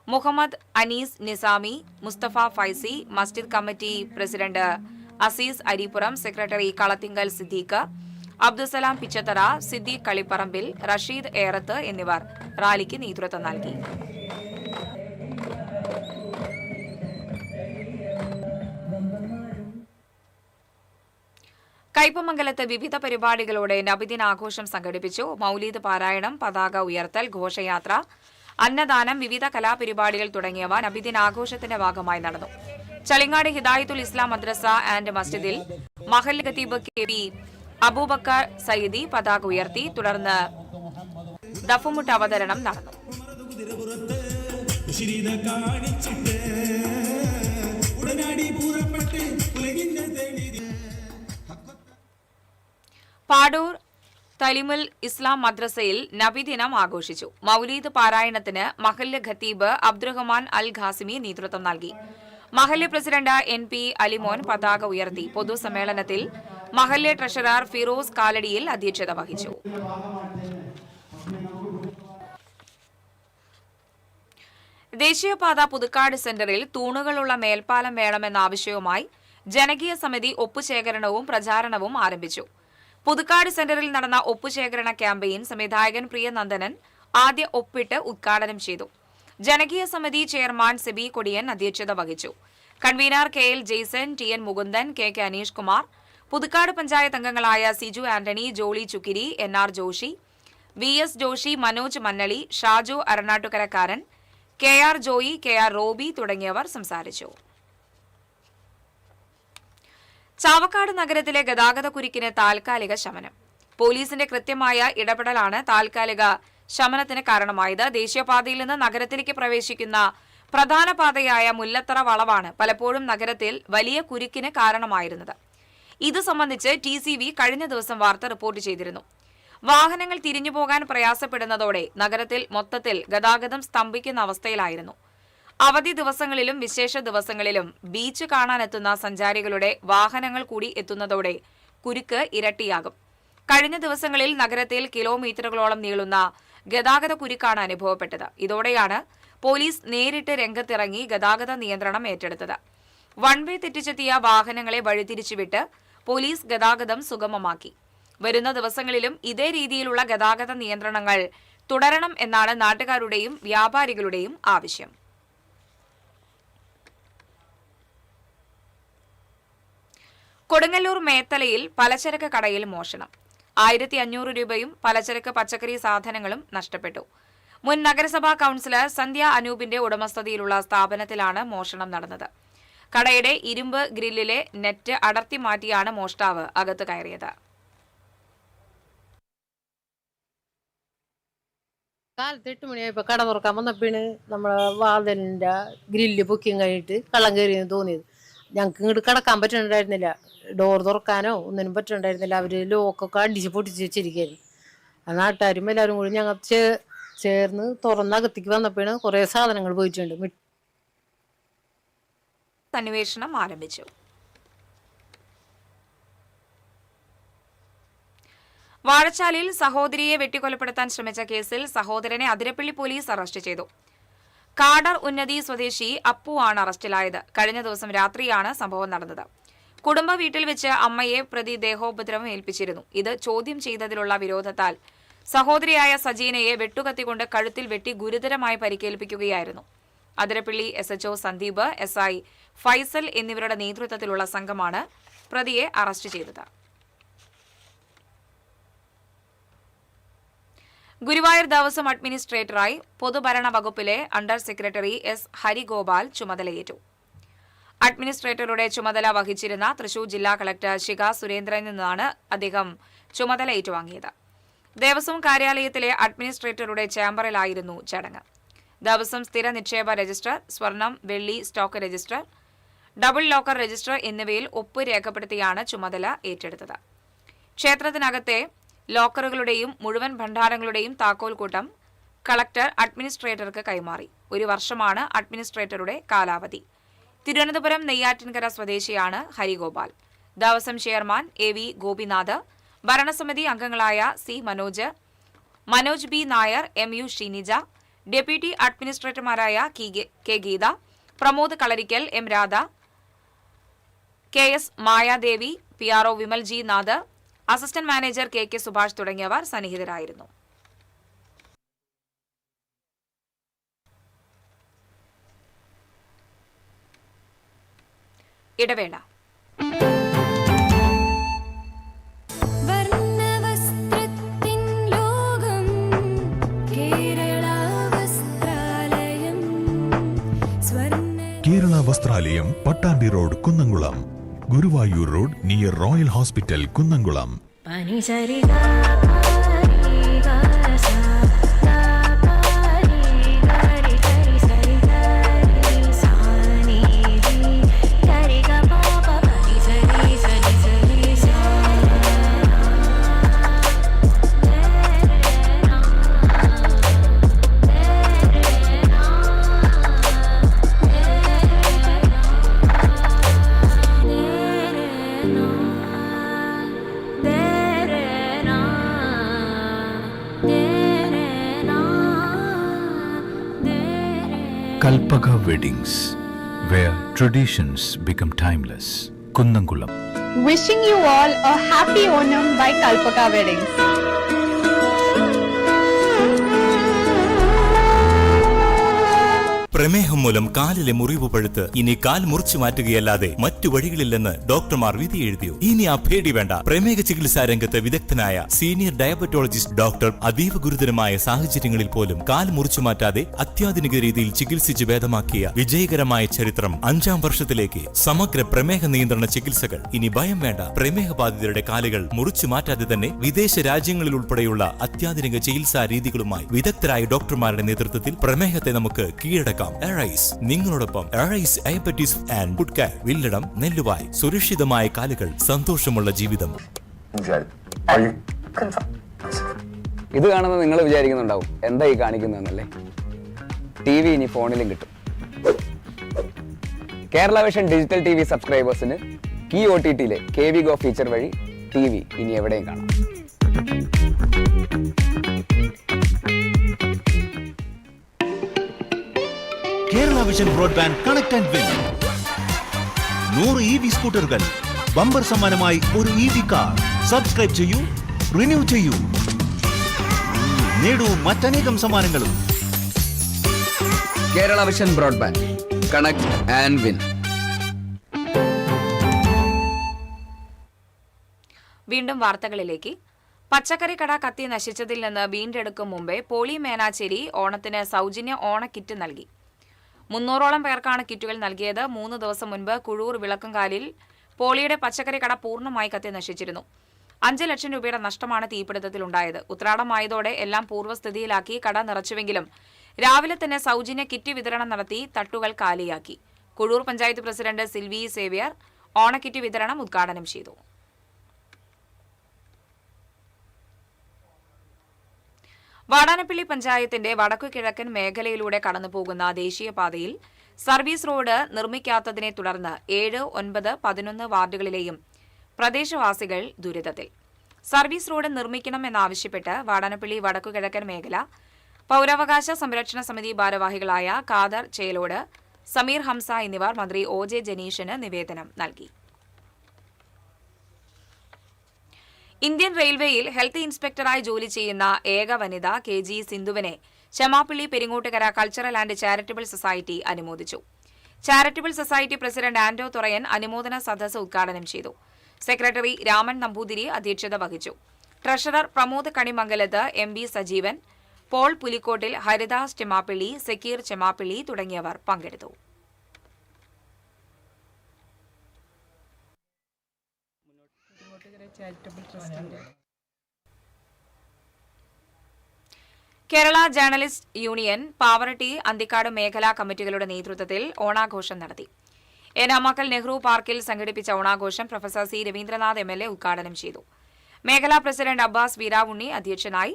മുഹമ്മദ് അനീസ് നിസാമി, മുസ്തഫ ഫൈസി, മസ്ജിദ് committee president Azeez Arippuram, secretary Kalathingal Siddique, Abdussalam Pichathara, Siddique Kalipparambil, Rasheed Erath എന്നിവർ റാലിക്ക് നേതൃത്വം നൽകി. കയ്പമംഗലത്ത് വിവിധ പരിപാടികളോടെ നബിദിനാഘോഷം സംഘടിപ്പിച്ചു. മൗലീദ് പാരായണം, പതാക ഉയർത്തൽ, ഘോഷയാത്ര, അന്നദാനം, വിവിധ കലാപരിപാടികൾ തുടങ്ങിയവ നബിദിനാഘോഷത്തിന്റെ ഭാഗമായി നടന്നു. ചളിങ്ങാട് ഹിദായത്തുൽ ഇസ്ലാം മദ്രസ ആൻഡ് മസ്ജിദിൽ മഹല്ല് ഖതീബ് കെ വി അബൂബക്കർ സയ്യിദി പതാക ഉയർത്തി. തുടർന്ന് ദഫുമുട്ട് അവതരണം നടന്നു. പാടൂർ തലിമുൽ ഇസ്ലാം മദ്രസയിൽ നബിദിനം ആഘോഷിച്ചു. മൗലീദ് പാരായണത്തിന് മഹല്ല് ഖത്തീബ് അബ്ദുറഹ്മാൻ അൽ ഖാസിമി നേതൃത്വം നൽകി. മഹല്ല് പ്രസിഡന്റ് NP അലിമോൻ പതാക ഉയർത്തി. പൊതുസമ്മേളനത്തിൽ മഹല്ല് ട്രഷറർ ഫിറോസ് കാലടിയിൽ അധ്യക്ഷത വഹിച്ചു. ദേശീയപാത പുതുക്കാട് സെന്ററിൽ തൂണുകളുള്ള മേൽപ്പാലം വേണമെന്ന ആവശ്യവുമായി ജനകീയ സമിതി ഒപ്പുശേഖരണവും പ്രചാരണവും ആരംഭിച്ചു. പുതുക്കാട് സെന്ററിൽ നടന്ന ഒപ്പുശേഖരണ ക്യാമ്പയിൻ സംവിധായകൻ പ്രിയനന്ദനൻ ആദ്യ ഒപ്പിട്ട് ഉദ്ഘാടനം ചെയ്തു. ജനകീയ സമിതി ചെയർമാൻ സെബി കൊടിയൻ അധ്യക്ഷത വഹിച്ചു. Convener KL Jaison, TN Mukundan, KK Aneesh Kumar, Puthukkad panchayat അംഗങ്ങളായ Siju Antony, Jolly Chukkiri, NR Joshy, VS Joshy, Manoj Mannali, Shaju Aranattukarakkaran, KR Joy, KR Roby തുടങ്ങിയവർ സംസാരിച്ചു. ചാവക്കാട് നഗരത്തിലെ ഗതാഗത കുരുക്കിന് താൽക്കാലിക ശമനം. പോലീസിന്റെ കൃത്യമായ ഇടപെടലാണ് താൽക്കാലിക ശമനത്തിന് കാരണമായത്. ദേശീയപാതയിൽ നിന്ന് നഗരത്തിലേക്ക് പ്രവേശിക്കുന്ന പ്രധാന പാതയായ മുല്ലത്തറ വളവാണ് പലപ്പോഴും നഗരത്തിൽ വലിയ കുരുക്കിന് കാരണമായിരുന്നത്. ഇത് സംബന്ധിച്ച് TCV കഴിഞ്ഞ ദിവസം വാർത്ത റിപ്പോർട്ട് ചെയ്തിരുന്നു. വാഹനങ്ങൾ തിരിഞ്ഞുപോകാൻ പ്രയാസപ്പെടുന്നതോടെ നഗരത്തിൽ മൊത്തത്തിൽ ഗതാഗതം സ്തംഭിക്കുന്ന അവസ്ഥയിലായിരുന്നു. അവധി ദിവസങ്ങളിലും വിശേഷ ദിവസങ്ങളിലും ബീച്ച് കാണാനെത്തുന്ന സഞ്ചാരികളുടെ വാഹനങ്ങൾ കൂടി എത്തുന്നതോടെ കുരുക്ക് ഇരട്ടിയാകും. കഴിഞ്ഞ ദിവസങ്ങളിൽ നഗരത്തിൽ കിലോമീറ്ററുകളോളം നീളുന്ന ഗതാഗത കുരുക്കാണ് അനുഭവപ്പെട്ടത്. ഇതോടെയാണ് പോലീസ് നേരിട്ട് രംഗത്തിറങ്ങി ഗതാഗത നിയന്ത്രണം ഏറ്റെടുത്തത്. വൺ വേ തെറ്റിച്ചെത്തിയ വാഹനങ്ങളെ വഴിതിരിച്ചുവിട്ട് പോലീസ് ഗതാഗതം സുഗമമാക്കി. വരുന്ന ദിവസങ്ങളിലും ഇതേ രീതിയിലുള്ള ഗതാഗത നിയന്ത്രണങ്ങൾ തുടരണം എന്നാണ് നാട്ടുകാരുടെയും വ്യാപാരികളുടെയും ആവശ്യം. കൊടുങ്ങല്ലൂർ മേത്തലയിൽ പലചരക്ക് കടയിൽ മോഷണം. 1500 രൂപയും പലചരക്ക് പച്ചക്കറി സാധനങ്ങളും നഷ്ടപ്പെട്ടു. മുൻ നഗരസഭാ കൌൺസിലർ സന്ധ്യ അനൂപിന്റെ ഉടമസ്ഥതയിലുള്ള സ്ഥാപനത്തിലാണ് മോഷണം നടന്നത്. കടയുടെ ഇരുമ്പ് ഗ്രില്ലിലെ നെറ്റ് അടർത്തി മാറ്റിയാണ് മോഷ്ടാവ് അകത്ത് കയറിയത്. കാലത്ത് 8 മണിയായപ്പോൾ കട തുറക്കാൻ വന്നപ്പോഴാണ് നമ്മളെ വാതിലിൻ്റെ ഗ്രില്ല് പൊക്കിയും കഴിഞ്ഞിട്ട് കള്ളം കയറിയെന്ന് തോന്നിയത്. ഞങ്ങൾക്ക് ഇങ്ങോട്ട് കിടക്കാൻ പറ്റുന്നുണ്ടായിരുന്നില്ല. ഡോർ തുറക്കാനോ ഒന്നിനും പറ്റുന്നുണ്ടായിരുന്നില്ല. അവർ ലോക്കൊക്കെ അടിച്ച് പൊട്ടിച്ച് വെച്ചിരിക്കുകയായിരുന്നു. ആ നാട്ടുകാരും എല്ലാവരും കൂടി ഞങ്ങൾ ചേർന്ന് തുറന്നകത്തേക്ക് വന്നപ്പോഴാണ് കുറേ സാധനങ്ങൾ പോയിട്ടുണ്ട്. അന്വേഷണം ആരംഭിച്ചു. വാഴച്ചാലിൽ സഹോദരിയെ വെട്ടിക്കൊലപ്പെടുത്താൻ ശ്രമിച്ച കേസിൽ സഹോദരനെ അതിരപ്പള്ളി പോലീസ് അറസ്റ്റ് ചെയ്തു. കാടർ ഉന്നതി സ്വദേശി അപ്പു ആണ് അറസ്റ്റിലായത്. കഴിഞ്ഞ ദിവസം രാത്രിയാണ് സംഭവം നടന്നത്. കുടുംബ വീട്ടിൽ വെച്ച് അമ്മയെ പ്രതി ദേഹോപദ്രവം ഏൽപ്പിച്ചിരുന്നു. ഇത് ചോദ്യം ചെയ്തതിലുള്ള വിരോധത്താൽ സഹോദരിയായ സജീനയെ വെട്ടുകത്തിക്കൊണ്ട് കഴുത്തിൽ വെട്ടി ഗുരുതരമായി പരിക്കേൽപ്പിക്കുകയായിരുന്നു. അതിരപ്പള്ളി SHO സന്ദീപ്, SI ഫൈസൽ എന്നിവരുടെ നേതൃത്വത്തിലുള്ള സംഘമാണ് പ്രതിയെ അറസ്റ്റ് ചെയ്തത്. ഗുരുവായൂർ ദേവസ്വം അഡ്മിനിസ്ട്രേറ്ററായി പൊതുഭരണ വകുപ്പിലെ അണ്ടർ സെക്രട്ടറി എസ് ഹരിഗോപാൽ ചുമതലയേറ്റു. അഡ്മിനിസ്ട്രേറ്ററുടെ ചുമതല വഹിച്ചിരുന്ന തൃശൂർ ജില്ലാ കളക്ടർ ശിഖ സുരേന്ദ്രനിൽ നിന്നാണ് അദ്ദേഹം ചുമതല ഏറ്റുവാങ്ങിയത്. ദേവസ്വം കാര്യാലയത്തിലെ അഡ്മിനിസ്ട്രേറ്ററുടെ ചേംബറിലായിരുന്നു ചടങ്ങ്. ദേവസ്വം സ്ഥിര നിക്ഷേപ രജിസ്റ്റർ, സ്വർണം, വെള്ളി stock register, double locker register എന്നിവയിൽ ഒപ്പ് രേഖപ്പെടുത്തിയാണ് ചുമതല ഏറ്റെടുത്തത്. ക്ഷേത്രത്തിനകത്തെ ലോക്കറുകളുടെയും മുഴുവൻ ഭണ്ഡാരങ്ങളുടെയും താക്കോൽക്കൂട്ടം കളക്ടർ അഡ്മിനിസ്ട്രേറ്റർക്ക് കൈമാറി. 1 വർഷമാണ് അഡ്മിനിസ്ട്രേറ്ററുടെ കാലാവധി. തിരുവനന്തപുരം നെയ്യാറ്റിൻകര സ്വദേശിയാണ് ഹരിഗോപാൽ. ദേവസ്വം ചെയർമാൻ AV ഗോപിനാഥ്, ഭരണസമിതി അംഗങ്ങളായ C Manoj, Manoj B Nair, MU Sreenija, deputy അഡ്മിനിസ്ട്രേറ്റർമാരായ K Geetha, Pramod Kalarikkal, M Radha, KS Mayadevi, PRO Vimal G Nath, assistant manager KK Subhash തുടങ്ങിയവർ സന്നിഹിതരായിരുന്നു. ഇടവേള. Kerala Vasthralayam, Pattambi road, Kunnamkulam. Guruvayur road near royal hospital, Kunnamkulam. Kalpaka Weddings, where traditions become timeless. Kunnangulam. Wishing you all a happy Onam by Kalpaka Weddings. പ്രമേഹം മൂലം കാലിലെ മുറിവ് പഴുത്ത് ഇനി കാൽ മുറിച്ചു മാറ്റുകയല്ലാതെ മറ്റു വഴികളില്ലെന്ന് ഡോക്ടർമാർ വിധി എഴുതിയോ? ഇനി ആ പേടി വേണ്ട. പ്രമേഹ ചികിത്സാ രംഗത്ത് വിദഗ്ധനായ സീനിയർ ഡയബറ്റോളജിസ്റ്റ് ഡോക്ടർ അതീവ ഗുരുതരമായ സാഹചര്യങ്ങളിൽ പോലും കാൽ മുറിച്ചു മാറ്റാതെ അത്യാധുനിക രീതിയിൽ ചികിത്സിച്ച് ഭേദമാക്കിയ വിജയകരമായ ചരിത്രം 5ാം വർഷത്തിലേക്ക്. സമഗ്ര പ്രമേഹ നിയന്ത്രണ ചികിത്സകൾ. ഇനി ഭയം വേണ്ട. പ്രമേഹ ബാധിതരുടെ കാലുകൾ മുറിച്ചു മാറ്റാതെ തന്നെ വിദേശ രാജ്യങ്ങളിൽ ഉൾപ്പെടെയുള്ള അത്യാധുനിക ചികിത്സാ രീതികളുമായി വിദഗ്ധരായ ഡോക്ടർമാരുടെ നേതൃത്വത്തിൽ പ്രമേഹത്തെ നമുക്ക് കീഴടക്കാം. എറൈസ് നിങ്ങളോടൊപ്പം. Arise diabetes and food care, Villadam, Nelluvayi. സുരക്ഷിതമായ കാലുകൾ, സന്തോഷമുള്ള ജീവിതം. ഇത് കാണുന്നത് നിങ്ങൾ വിചാരിക്കുന്നുണ്ടാവും എന്താ ഈ കാണിക്കുന്നതെന്നല്ലേ. TV ഇനി ഫോണിലും കിട്ടും. കേരള വിഷൻ ഡിജിറ്റൽ TV സബ്സ്ക്രൈബേഴ്സിന് ഈ OTTയിലെ KV Go ഫീച്ചർ വഴി TV ഇനി എവിടെയും കാണാം. Kerala Vision broadband connect and win. 100 EV സ്കൂട്ടറുകൾ, ബമ്പർ സമ്മാനമായി ഒരു EV കാർ. സബ്സ്ക്രൈബ് ചെയ്യൂ, റിന്യൂ ചെയ്യൂ, നേടൂ മറ്റനേകം സമ്മാനങ്ങളും. Kerala Vision broadband connect and win. വീണ്ടും വാർത്തകളിലേക്ക്. പച്ചക്കറി കട കത്തി നശിച്ചതിൽ നിന്ന് വീണ്ടെടുക്കും മുമ്പേ പോളി മേനാച്ചേരി ഓണത്തിന് സൗജന്യ ഓണക്കിറ്റ് നൽകി. 300ഓളം പേർക്കാണ് കിറ്റുകൾ നൽകിയത്. 3 ദിവസം മുൻപ് കുഴൂർ വിളക്കങ്കാലിൽ പോളിയുടെ പച്ചക്കറി കട പൂർണ്ണമായി കത്തി നശിച്ചിരുന്നു. 5 ലക്ഷം രൂപയുടെ നഷ്ടമാണ് തീപിടുത്തത്തിലുണ്ടായത്. ഉത്രാടമായതോടെ എല്ലാം പൂർവ്വസ്ഥിതിയിലാക്കി കട നിറച്ചുവെങ്കിലും രാവിലെ തന്നെ സൗജന്യ കിറ്റ് വിതരണം നടത്തി തട്ടുകൾ കാലിയാക്കി. കുഴൂർ പഞ്ചായത്ത് പ്രസിഡന്റ് സിൽവി സേവ്യർ ഓണക്കിറ്റ് വിതരണം ഉദ്ഘാടനം ചെയ്തു. വാടാനപ്പള്ളി പഞ്ചായത്തിന്റെ വടക്കു കിഴക്കൻ മേഖലയിലൂടെ കടന്നുപോകുന്ന ദേശീയപാതയിൽ സർവീസ് റോഡ് നിർമ്മിക്കാത്തതിനെ തുടർന്ന് 7, 9, 11 വാർഡുകളിലെയും പ്രദേശവാസികൾ ദുരിതത്തിൽ. സർവീസ് റോഡ് നിർമ്മിക്കണമെന്നാവശ്യപ്പെട്ട് വാടാനപ്പള്ളി വടക്കു കിഴക്കൻ മേഖല പൌരാവകാശ സംരക്ഷണ സമിതി ഭാരവാഹികളായ ഖാദർ ചേലോട്, സമീർ ഹംസ എന്നിവർ മന്ത്രി OJ ജനീഷിന് നിവേദനം നൽകി. ഇന്ത്യൻ റെയിൽവേയിൽ ഹെൽത്ത് ഇൻസ്പെക്ടറായി ജോലി ചെയ്യുന്ന ഏക വനിത KG സിന്ധുവിനെ Chemappally Peringottukara cultural and charitable society അനുമോദിച്ചു. Charitable society president Anto Thurayan അനുമോദന സദസ്സ് ഉദ്ഘാടനം ചെയ്തു. സെക്രട്ടറി രാമൻ നമ്പൂതിരി അധ്യക്ഷത വഹിച്ചു. ട്രഷറർ പ്രമോദ് കണിമംഗലത്ത് MB സജീവൻ, പോൾ പുലിക്കോട്ടിൽ, ഹരിദാസ് ചെമാപ്പിള്ളി, സക്കീർ ചെമാപ്പിള്ളി തുടങ്ങിയവർ പങ്കെടുത്തു. കേരള ജേർണലിസ്റ്റ് യൂണിയൻ പാവറട്ടി അന്തിക്കാട് മേഖലാ കമ്മിറ്റികളുടെ നേതൃത്വത്തിൽ ഓണാഘോഷം നടത്തി. ഏനാമാക്കൽ നെഹ്റു പാർക്കിൽ സംഘടിപ്പിച്ച ഓണാഘോഷം പ്രൊഫസർ സി രവീന്ദ്രനാഥ് MLA ഉദ്ഘാടനം ചെയ്തു. മേഖലാ പ്രസിഡന്റ് അബ്ബാസ് വീരാവുണ്ണി അധ്യക്ഷനായി.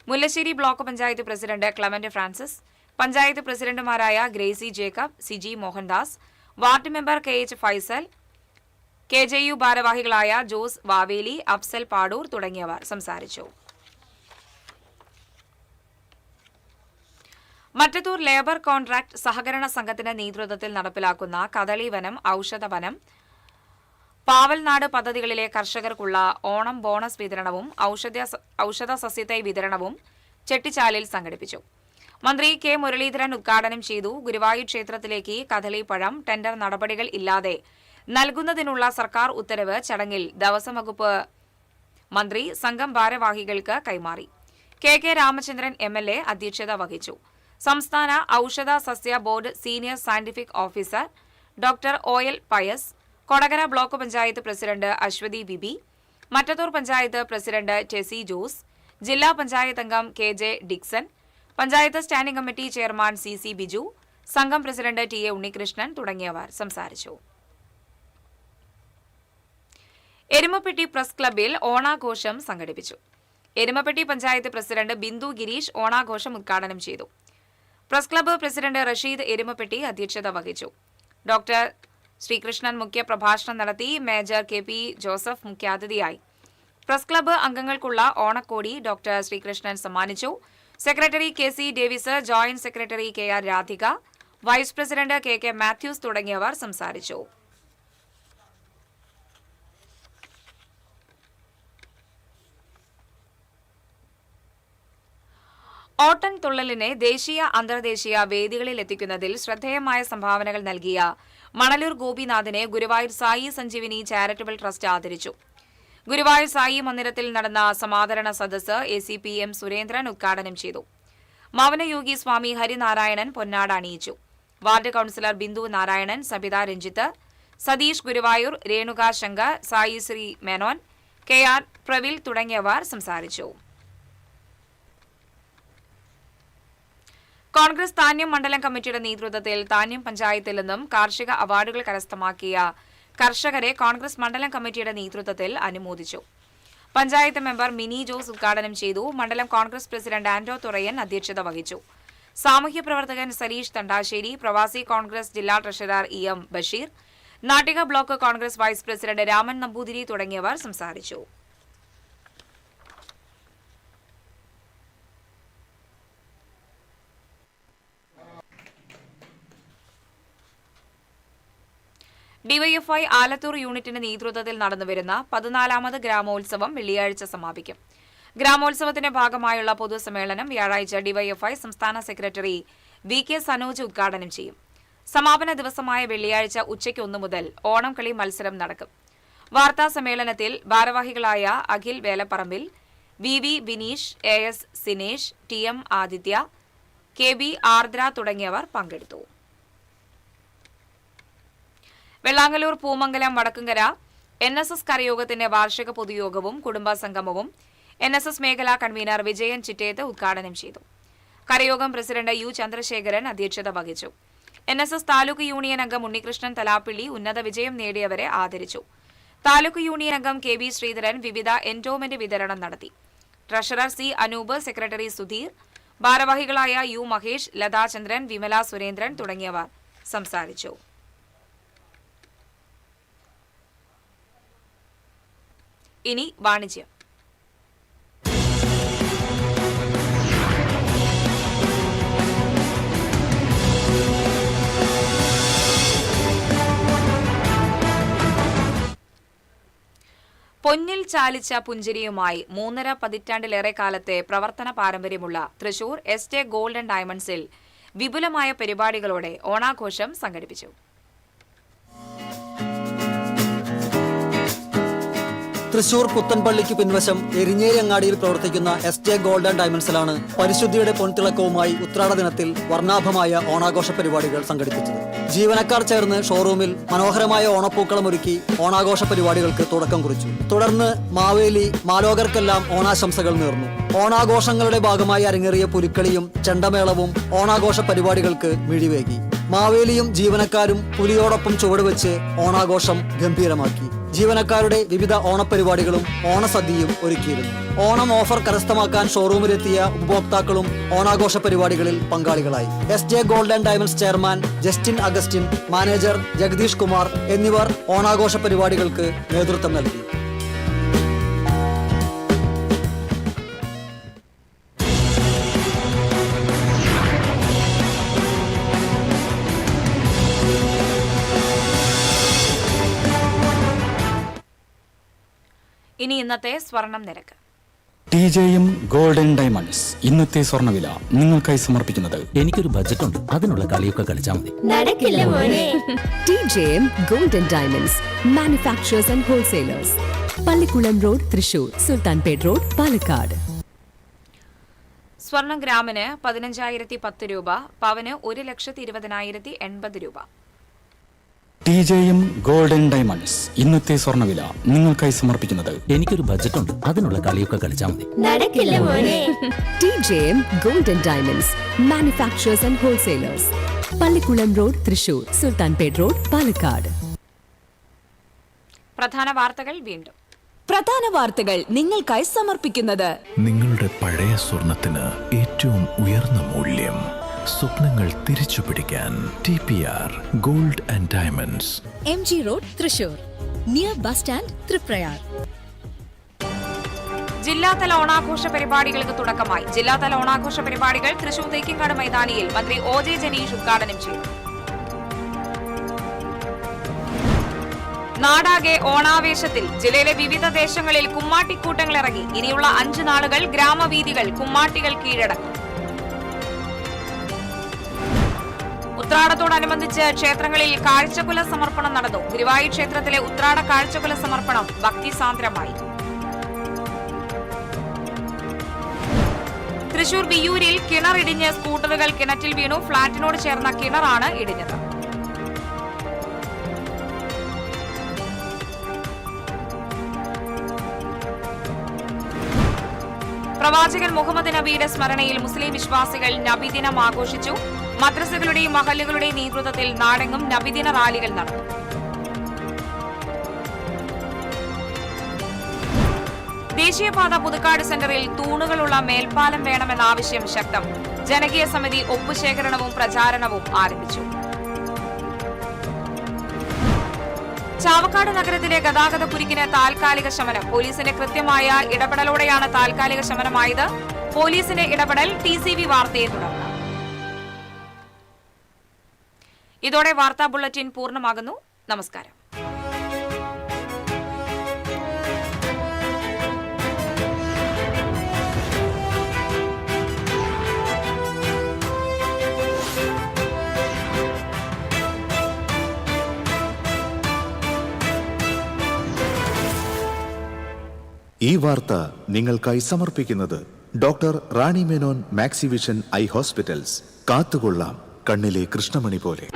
മുല്ലശ്ശേരി ബ്ലോക്ക് പഞ്ചായത്ത് പ്രസിഡന്റ് ക്ലമന്റ് ഫ്രാൻസിസ്, പഞ്ചായത്ത് പ്രസിഡന്റുമാരായ Gracy Jacob, Siji Mohandas, ward member KH Faisal, KJU ഭാരവാഹികളായ ജോസ് വാവേലി, അഫ്സൽ പാടൂർ തുടങ്ങിയവർ സംസാരിച്ചു. മറ്റത്തൂർ ലേബർ കോൺട്രാക്ട് സഹകരണ സംഘത്തിന്റെ നേതൃത്വത്തിൽ നടപ്പിലാക്കുന്ന കദളിവനം, ഔഷധവനം, പാവൽനാട് പദ്ധതികളിലെ കർഷകർക്കുള്ള ഓണം ബോണസ് വിതരണവും ഔഷധ സസ്യത്തൈ വിതരണവും ചെട്ടിച്ചാലിൽ സംഘടിപ്പിച്ചു. മന്ത്രി K മുരളീധരൻ ഉദ്ഘാടനം ചെയ്തു. ഗുരുവായൂർ ക്ഷേത്രത്തിലേക്ക് കദളിപ്പഴം ടെൻഡർ നടപടികൾ ഇല്ലാതെ നൽകുന്നതിനുള്ള സർക്കാർ ഉത്തരവ് ചടങ്ങിൽ ദേവസ്വം വകുപ്പ് മന്ത്രി സംഘം ഭാരവാഹികൾക്ക് കൈമാറി. KK രാമചന്ദ്രൻ MLA അധ്യക്ഷത വഹിച്ചു. സംസ്ഥാന ഔഷധ സസ്യ board senior scientific officer doctor OL Pius, Kodakara block panchayat president Aswathy Biby, Mattathur panchayat president Tessy Jose, ജില്ലാ പഞ്ചായത്ത് അംഗം KJ Dixon, panchayat standing committee chairman CC Biju, സംഘം പ്രസിഡന്റ് TA ഉണ്ണികൃഷ്ണൻ തുടങ്ങിയവർ സംസാരിച്ചു. എരുമപ്പെട്ടി പ്രസ് ക്ലബ്ബിൽ ഓണാഘോഷം സംഘടിപ്പിച്ചു. എരുമപ്പെട്ടി പഞ്ചായത്ത് പ്രസിഡന്റ് ബിന്ദു ഗിരീഷ് ഓണാഘോഷം ഉദ്ഘാടനം ചെയ്തു. Press club president Rasheed Erumapetty അധ്യക്ഷത വഹിച്ചു. ഡോക്ടർ ശ്രീകൃഷ്ണൻ മുഖ്യപ്രഭാഷണം നടത്തി. മേജർ KP ജോസഫ് മുഖ്യാതിഥിയായി. പ്രസ് ക്ലബ്ബ് അംഗങ്ങൾക്കുള്ള ഓണക്കോടി ഡോക്ടർ ശ്രീകൃഷ്ണൻ സമ്മാനിച്ചു. Secretary KC Davis, joint secretary KR Radhika, vice president KK Mathews തുടങ്ങിയവർ സംസാരിച്ചു. ഓട്ടൻ തുള്ളലിനെ ദേശീയ അന്തർദേശീയ വേദികളിൽ എത്തിക്കുന്നതിൽ ശ്രദ്ധേയമായ സംഭാവനകൾ നൽകിയ മണലൂർ ഗോപിനാഥിനെ ഗുരുവായൂർ സായി സഞ്ജീവിനി ചാരിറ്റബിൾ ട്രസ്റ്റ് ആദരിച്ചു. ഗുരുവായൂർ സായി മന്ദിരത്തിൽ നടന്ന സമാദരണ സദസ്സ് ACP M സുരേന്ദ്രൻ ഉദ്ഘാടനം ചെയ്തു. മൗനയോഗി സ്വാമി ഹരിനാരായണൻ പൊന്നാട അണിയിച്ചു. Ward councillor Bindu Narayanan, Sabitha Ranjith, Satheesh Guruvayur, Renuka Shankar, Sai Sree Menon, KR Pravil തുടങ്ങിയവർ സംസാരിച്ചു. കോൺഗ്രസ് താന്യം മണ്ഡലം കമ്മിറ്റിയുടെ നേതൃത്വത്തിൽ താന്യം പഞ്ചായത്തിൽ നിന്നും കാർഷിക അവാർഡുകൾ കരസ്ഥമാക്കിയ കർഷകരെ കോൺഗ്രസ് മണ്ഡലം കമ്മിറ്റിയുടെ നേതൃത്വത്തിൽ അനുമോദിച്ചു. പഞ്ചായത്ത് മെമ്പർ മിനി ജോസ് ഉദ്ഘാടനം ചെയ്തു. മണ്ഡലം കോൺഗ്രസ് പ്രസിഡന്റ് ആന്റോ തുറയൻ അധ്യക്ഷത വഹിച്ചു. സാമൂഹ്യ പ്രവർത്തകൻ സരീഷ് തണ്ടാശ്ശേരി, പ്രവാസി കോൺഗ്രസ് ജില്ലാ treasurer EM Basheer, Nattika block Congress vice president Raman Namboothiri തുടങ്ങിയവർ സംസാരിച്ചു. ഡിവൈഎഫ്ഐ ആലത്തൂർ യൂണിറ്റിന്റെ നേതൃത്വത്തിൽ നടന്നുവരുന്ന 14ാമത് ഗ്രാമോത്സവം വെള്ളിയാഴ്ച സമാപിക്കും. ഗ്രാമോത്സവത്തിന്റെ ഭാഗമായുള്ള പൊതുസമ്മേളനം വ്യാഴാഴ്ച ഡിവൈഎഫ്ഐ സംസ്ഥാന സെക്രട്ടറി VK സനോജ് ഉദ്ഘാടനം ചെയ്യും. സമാപന ദിവസമായ വെള്ളിയാഴ്ച ഉച്ചയ്ക്ക് 1 മുതൽ ഓണം കളി മത്സരം നടക്കും. വാർത്താ സമ്മേളനത്തിൽ ഭാരവാഹികളായ Akhil Velapparambil, VV Bineesh, AS Sinesh, TM Aditya, KB ആർദ്ര തുടങ്ങിയവർ പങ്കെടുത്തു. വെള്ളാങ്കല്ലൂർ പൂമംഗലം വടക്കുംകര NSS കരയോഗത്തിന്റെ വാർഷിക പൊതുയോഗവും കുടുംബസംഗമവും NSS മേഖലാ കൺവീനർ വിജയൻ ചിറ്റേത്ത് ഉദ്ഘാടനം ചെയ്തു. കരയോഗം പ്രസിഡന്റ് U ചന്ദ്രശേഖരൻ അധ്യക്ഷത വഹിച്ചു. NSS താലൂക്ക് യൂണിയൻ അംഗം ഉണ്ണികൃഷ്ണൻ തലാപ്പിള്ളി ഉന്നത വിജയം നേടിയവരെ ആദരിച്ചു. താലൂക്ക് യൂണിയൻ അംഗം KB ശ്രീധരൻ വിവിധ എൻഡോമെന്റ് വിതരണം നടത്തി. Treasurer C Anoop, secretary Sudheer, ഭാരവാഹികളായ U മഹേഷ്, ലതാചന്ദ്രൻ, വിമല സുരേന്ദ്രൻ തുടങ്ങിയവർ സംസാരിച്ചു. ഇനി വാണിജ്യം. പൊന്നിൽ ചാലിച്ച പുഞ്ചിരിയുമായി 3.5 പതിറ്റാണ്ടിലേറെ കാലത്തെ പ്രവർത്തന പാരമ്പര്യമുള്ള തൃശൂർ എസ്റ്റേ ഗോൾഡ് ആൻഡ് ഡയമണ്ട്സിൽ വിപുലമായ പരിപാടികളോടെ ഓണാഘോഷം സംഘടിപ്പിച്ചു. തൃശൂർ പുത്തൻപള്ളിക്ക് പിൻവശം എരിഞ്ഞേരി അങ്ങാടിയിൽ പ്രവർത്തിക്കുന്ന SJ ഗോൾഡ് ആൻഡ് ഡയമണ്ട്സിലാണ് പരിശുദ്ധിയുടെ പൊൻതിളക്കവുമായി ഉത്രാട ദിനത്തിൽ വർണ്ണാഭമായ ഓണാഘോഷ പരിപാടികൾ സംഘടിപ്പിച്ചത്. ജീവനക്കാർ ചേർന്ന് ഷോറൂമിൽ മനോഹരമായ ഓണപ്പൂക്കളം ഒരുക്കി ഓണാഘോഷ പരിപാടികൾക്ക് തുടക്കം കുറിച്ചു. തുടർന്ന് മാവേലി മാലോകർക്കെല്ലാം ഓണാശംസകൾ നേർന്നു. ഓണാഘോഷങ്ങളുടെ ഭാഗമായി അരങ്ങേറിയ പുലിക്കളിയും ചെണ്ടമേളവും ഓണാഘോഷ പരിപാടികൾക്ക് മിഴിവേകി. മാവേലിയും ജീവനക്കാരും പുലിയോടൊപ്പം ചുവടുവെച്ച് ഓണാഘോഷം ഗംഭീരമാക്കി. ജീവനക്കാരുടെ വിവിധ ഓണപരിപാടികളും ഓണസദ്യയും ഒരുക്കിയിരുന്നു. ഓണം ഓഫർ കരസ്ഥമാക്കാൻ ഷോറൂമിലെത്തിയ ഉപഭോക്താക്കളും ഓണാഘോഷ പരിപാടികളിൽ പങ്കാളികളായി. SJ gold and diamonds chairman Justin Augustine, manager Jagadeesh Kumar എന്നിവർ ഓണാഘോഷ പരിപാടികൾക്ക് നേതൃത്വം നൽകി. ഇനി ഇന്നത്തെ സ്വർണം നിരക്ക്. TJM ഗോൾഡൻ ഡയമണ്ട്സ് ഇന്നത്തെ സ്വർണ്ണവില നിങ്ങൾക്കായി സമർപ്പിക്കുന്നത് എനിക്കൊരു ബജറ്റ് ഉണ്ട്, അതിനുള്ള കളിയൊക്കെ കളിച്ചാൽ മതി. TJM golden diamonds manufacturers and wholesalers, Pallikkulam road, Thrissur, Sultanpet road, Palakkad. സ്വർണം ഗ്രാമിന് 15,010 രൂപ, പവന് 1,20,080 രൂപ. TJM ഗോൾഡൻ ഡയമണ്ട്സ് ഇന്നത്തെ സ്വർണ്ണവില നിങ്ങൾക്കായി സമർപ്പിക്കുന്നത് എനിക്കൊരു ബജറ്റ് ഉണ്ട്, അതിനുള്ള കളിയൊക്കെ കളിച്ചാൽ മതി. TJM golden diamonds manufacturers and wholesalers, Pallikkulam road, Thrissur, Sultanpet road, Palakkad. പ്രധാന വാർത്തകൾ വീണ്ടും. പ്രധാന വാർത്തകൾ നിങ്ങൾക്കായി സമർപ്പിക്കുന്നത് നിങ്ങളുടെ പഴയ സ്വർണത്തിന് ഏറ്റവും ഉയർന്ന മൂല്യം. സ്വപ്നങ്ങൾ തിരിച്ചു പിടിക്കാൻ TPR gold and diamonds, MG road, Thrissur, near bus stand, Triprayar. ജില്ലാതല ഓണാഘോഷ പരിപാടികൾക്ക് തുടക്കമായി. ജില്ലാതല ഓണാഘോഷ പരിപാടികൾ തൃശൂർ തേക്കിൻകാട് മൈതാനിയിൽ മന്ത്രി OJ ജനീഷ് ഉദ്ഘാടനം ചെയ്തു. നാടാകെ ഓണാവേശത്തിൽ. ജില്ലയിലെ വിവിധ ദേശങ്ങളിൽ കുമ്മാട്ടിക്കൂട്ടങ്ങൾ ഇറങ്ങി. ഇനിയുള്ള 5 നാളുകൾ ഗ്രാമവീഥികൾ കുമ്മാട്ടികൾ കീഴടക്കും. ഉത്രാടത്തോടനുബന്ധിച്ച് ക്ഷേത്രങ്ങളിൽ കാഴ്ചകുല സമർപ്പണം നടന്നു. ഗുരുവായൂർ ക്ഷേത്രത്തിലെ ഉത്രാട കാഴ്ചകുല സമർപ്പണം ഭക്തിസാന്ദ്രമായി. തൃശൂർ വിയ്യൂരിൽ കിണറിടിഞ്ഞ് സ്കൂട്ടറുകൾ കിണറ്റിൽ വീണു. ഫ്ളാറ്റിനോട് ചേർന്ന കിണറാണ് ഇടിഞ്ഞത്. പ്രവാചകൻ മുഹമ്മദ് നബിയുടെ സ്മരണയിൽ മുസ്ലിം വിശ്വാസികൾ നബിദിനം ആഘോഷിച്ചു. മദ്രസകളുടെയും മഹല്ലുകളുടെയും നേതൃത്വത്തിൽ നാടെങ്ങും നബിദിന റാലികൾ നടന്നു. ദേശീയപാത പുതുക്കാട് സെന്ററിൽ തൂണുകളുള്ള മേൽപ്പാലം വേണമെന്ന ആവശ്യം ശക്തം. ജനകീയ സമിതി ഒപ്പുശേഖരണവും പ്രചാരണവും ആരംഭിച്ചു. ചാവക്കാട് നഗരത്തിലെ ഗതാഗത കുരുക്കിന് താൽക്കാലിക ശമനം. പോലീസിന്റെ കൃത്യമായ ഇടപെടലോടെയാണ് താൽക്കാലിക ശമനമായത്. പോലീസിന്റെ ഇടപെടൽ TCV വാർത്തയെ തുടർന്ന്. ഇതോടെ വാർത്താ ബുള്ളറ്റിൻ പൂർണ്ണമാകുന്നു. നമസ്കാരം. ഈ വാർത്ത നിങ്ങൾക്കായി സമർപ്പിക്കുന്നത് doctor Rani Menon Maxivision I hospitals. കാത്തുകൊള്ളാം കണ്ണിലെ കൃഷ്ണമണി പോലെ.